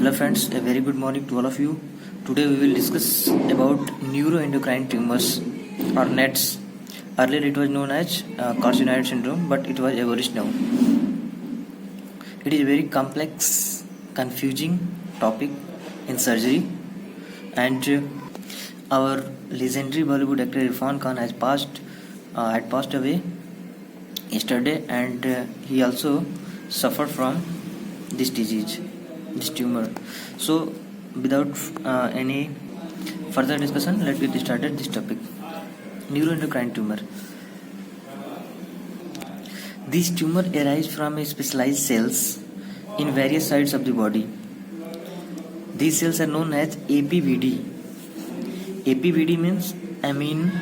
Hello friends, a very good morning to all of you. Today we will discuss about neuroendocrine tumors or NETs. Earlier it was known as carcinoid syndrome, but it was abolished now. It is a very complex, confusing topic in surgery, and our legendary Bollywood actor Irfan Khan had passed away yesterday, and he also suffered from this disease, this tumor. So without any further discussion, let's get started this topic. Neuroendocrine tumor. These tumors arise from specialized cells in various sites of the body. These cells are known as APVD. APVD means amine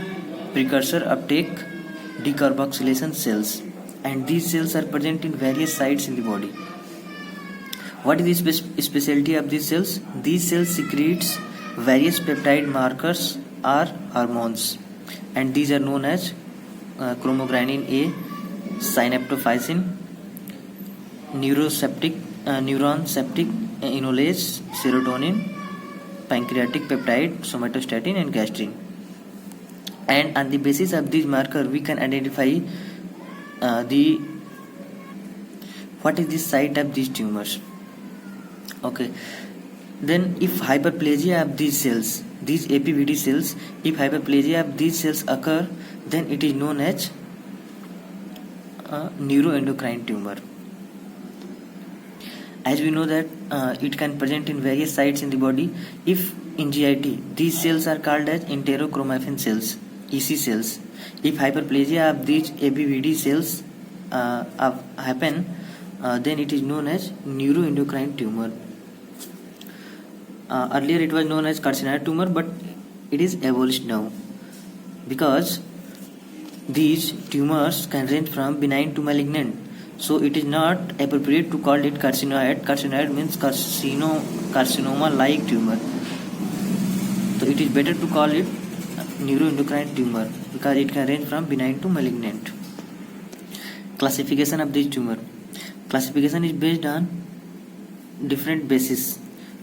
precursor uptake decarboxylation cells, and these cells are present in various sites in the body. What is the specialty of these cells? These cells secretes various peptide markers or hormones, and these are known as chromogranin A, synaptophysin, neuron septic enolase, serotonin, pancreatic peptide, somatostatin, and gastrin. And on the basis of these markers, we can identify what is the site of these tumors. Okay. Then if hyperplasia of these cells, these APVD cells, if hyperplasia of these cells occur, then it is known as a neuroendocrine tumor. As we know that it can present in various sites in the body. If in GIT, these cells are called as enterochromaffin cells, EC cells. If hyperplasia of these APVD cells happen, then it is known as neuroendocrine tumor. Earlier it was known as carcinoid tumor, but it is abolished now because these tumors can range from benign to malignant. So it is not appropriate to call it carcinoid. Carcinoid means carcinoma-like tumor. So it is better to call it neuroendocrine tumor because it can range from benign to malignant. Classification of this tumor. Classification is based on different bases.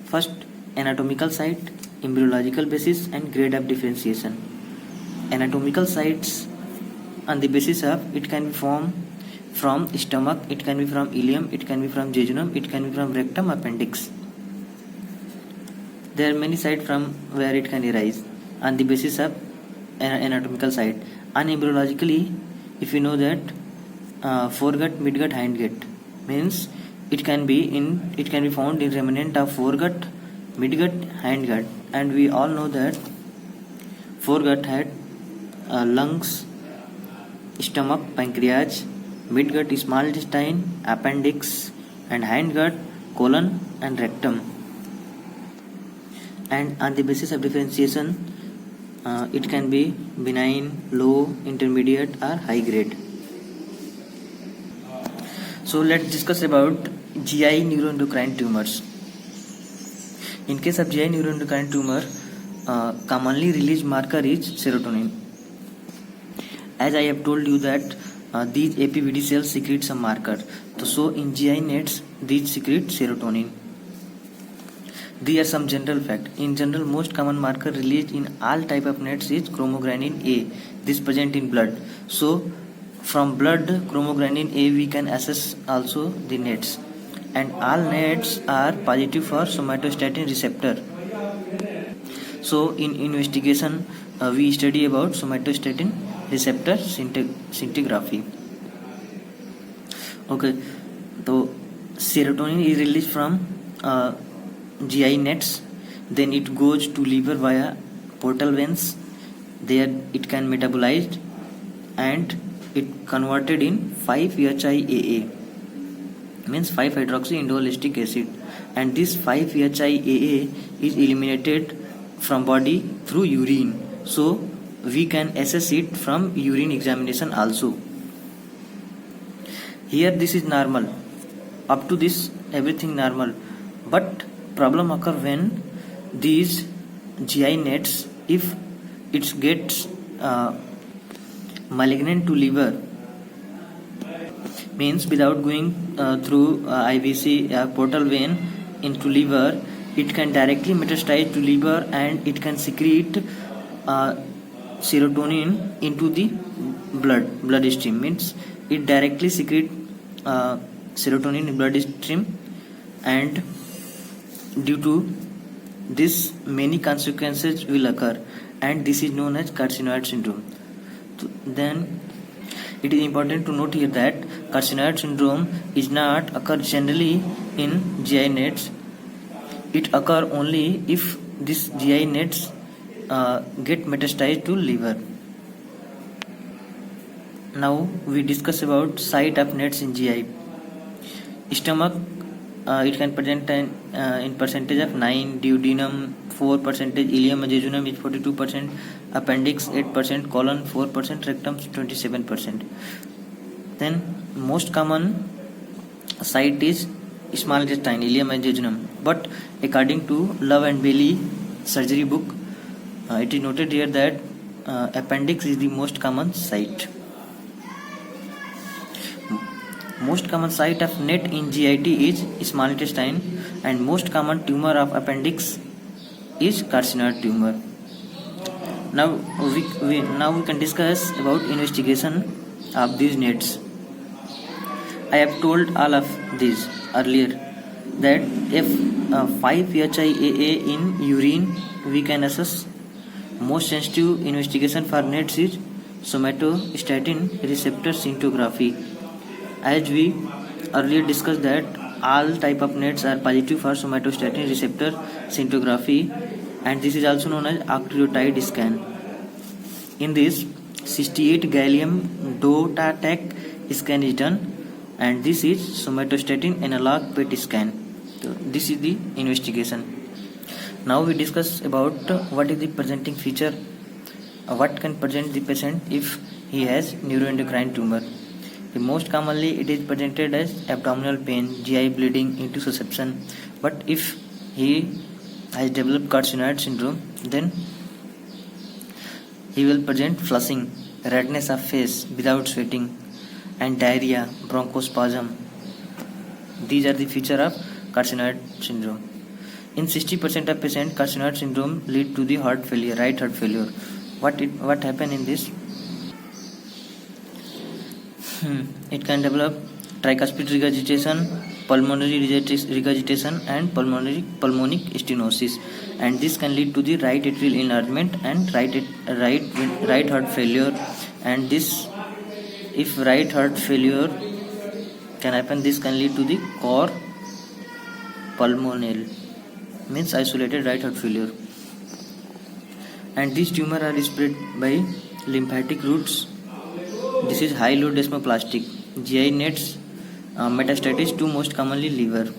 First, anatomical site, embryological basis, and grade of differentiation. Anatomical sites on the basis of it can be formed from stomach, it can be from ileum, it can be from jejunum, it can be from rectum, appendix. There are many sites from where it can arise on the basis of anatomical site. And embryologically, if you know that foregut, midgut, hindgut means it can be found in remnant of foregut, midgut, hindgut, and we all know that foregut had lungs, stomach, pancreas, midgut small intestine, appendix, and hindgut colon and rectum. And on the basis of differentiation, it can be benign, low, intermediate, or high grade. So let's discuss about GI neuroendocrine tumors. In case of GI neuroendocrine tumor, commonly released marker is serotonin. As I have told you that these APVD cells secrete some marker. So in GI NETs, these secrete serotonin. These are some general facts. In general, most common marker released in all type of NETs is chromogranin A. This present in blood. So from blood chromogranin A we can assess also the NETs. And all NETs are positive for somatostatin receptor. So in investigation, we study about somatostatin receptor scintigraphy. Okay, so serotonin is released from GI NETs, then it goes to liver via portal veins. There it can metabolize and it converted in 5-HIAA, means 5-hydroxyindolistic acid, and this 5-HIAA is eliminated from body through urine. So we can assess it from urine examination also. Here this is normal. Up to this everything normal, but problem occur when these GI NETs, if it gets malignant to liver, means without going through IVC portal vein, into liver, it can directly metastasize to liver and it can secrete serotonin into the bloodstream. Means it directly secrete serotonin in bloodstream, and due to this many consequences will occur, and this is known as carcinoid syndrome. Then it is important to note here that carcinoid syndrome is not occur generally in GI nets. It occur only if this GI nets get metastasized to liver. Now we discuss about site of nets in GI. Stomach, it can present in percentage of 9, duodenum 4%, ileum and jejunum is 42%, appendix 8%, colon 4%, rectum 27%. Then most common site is small intestine, ileum and jejunum. But according to Love and Bailey surgery book, it is noted here that appendix is the most common site. Most common site of net in GIT is small intestine, and most common tumor of appendix is carcinoid tumor. Now we can discuss about investigation of these nets. I have told all of this earlier that if 5-HIAA in urine we can assess. Most sensitive investigation for nets is somatostatin receptor scintigraphy. As we earlier discussed that all type of nets are positive for somatostatin receptor scintigraphy, and this is also known as octreotide scan. In this 68 gallium DOTATAC scan is done, and this is somatostatin analog PET scan. So this is the investigation. Now we discuss about what is the presenting feature, what can present the patient if he has neuroendocrine tumor. Most commonly it is presented as abdominal pain, GI bleeding, intussusception. But if he has developed carcinoid syndrome, then he will present flushing, redness of face without sweating, and diarrhea, bronchospasm. These are the features of carcinoid syndrome. In 60% of patients, carcinoid syndrome lead to the heart failure, right heart failure. What happen in this? It can develop tricuspid regurgitation, pulmonary regurgitation, and pulmonic stenosis, and this can lead to the right atrial enlargement and right heart failure. And this, if right heart failure can happen, this can lead to the cor pulmonale, means isolated right heart failure. And these tumors are spread by lymphatic routes. This is high load desmoplastic. GI nets metastasis to most commonly liver.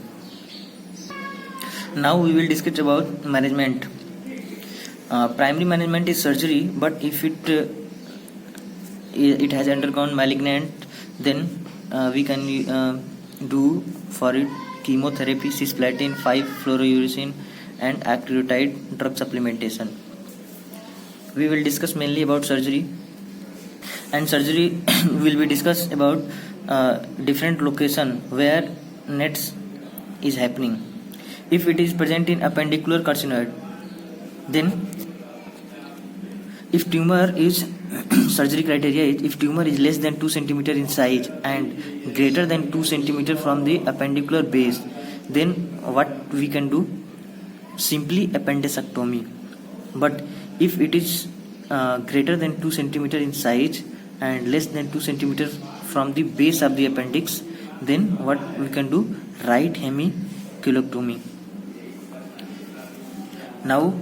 Now we will discuss about management. Primary management is surgery, but if it has undergone malignant, then we can do for it chemotherapy, cisplatin, 5-fluorouracil, and octreotide drug supplementation. We will discuss mainly about surgery, and surgery will be discussed about different location where nets is happening. If it is present in appendicular carcinoid, then if tumor is surgery criteria is if tumor is less than 2 cm in size and greater than 2 cm from the appendicular base, then what we can do? Simply appendectomy. But if it is greater than 2 cm in size and less than 2 cm from the base of the appendix, then what we can do? Right hemicolectomy. Now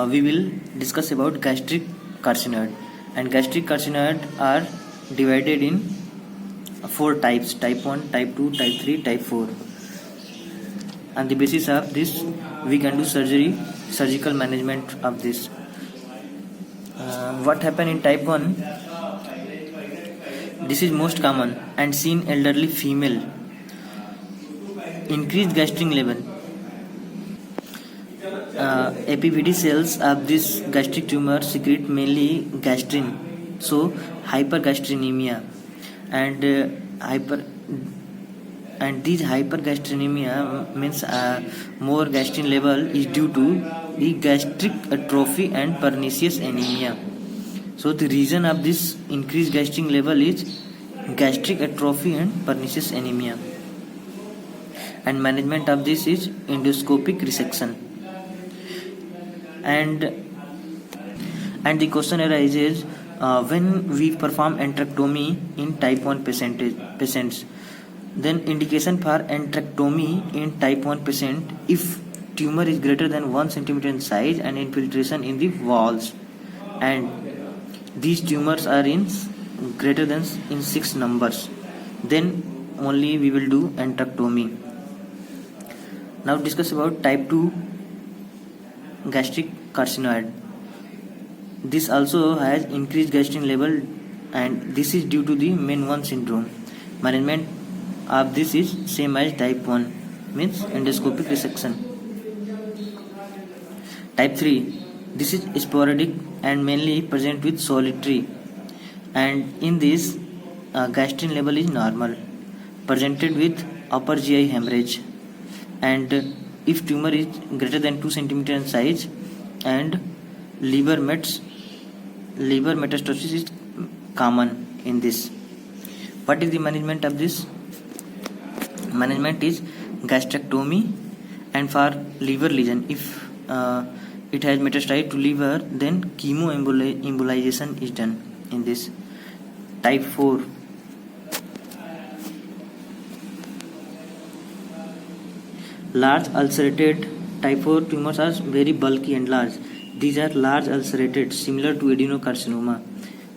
we will discuss about gastric carcinoid, and gastric carcinoid are divided in 4 types: type 1, type 2, type 3, type 4. On the basis of this, we can do surgical management of this. What happen in type 1? This is most common and seen elderly female. Increased gastrin level. APVD cells of this gastric tumor secrete mainly gastrin, so hypergastrinemia, and and this hypergastrinemia means more gastrin level is due to the gastric atrophy and pernicious anemia. So the reason of this increased gastric level is gastric atrophy and pernicious anemia. And management of this is endoscopic resection. And the question arises, when we perform enterectomy in type 1 patients, then indication for enterectomy in type 1 patient if tumor is greater than 1 centimeter in size and infiltration in the walls, and these tumors are in greater than in 6 numbers, then only we will do enterectomy. Now discuss about type 2 gastric carcinoid. This also has increased gastrin level, and this is due to the MEN1 syndrome. Management of this is same as type 1, means endoscopic resection. Type 3, this is sporadic and mainly present with solitary, and in this gastrin level is normal, presented with upper GI hemorrhage, and if tumor is greater than 2 cm in size and liver metastasis is common in this. What is the management of this? Management is gastrectomy, and for liver lesion, if it has metastasized to liver, then chemoembolization is done in this. Type 4, large ulcerated. Type 4 tumors are very bulky and large. These are large ulcerated, similar to adenocarcinoma.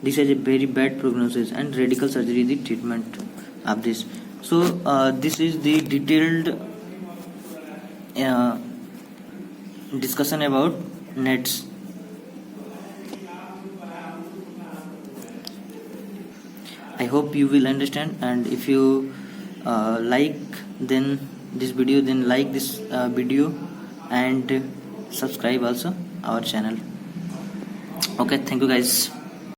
This has a very bad prognosis, and radical surgery is the treatment of this. So this is the detailed discussion about NETs. I hope you will understand, and if you like this video, then like this video and subscribe also our channel. Okay, thank you guys.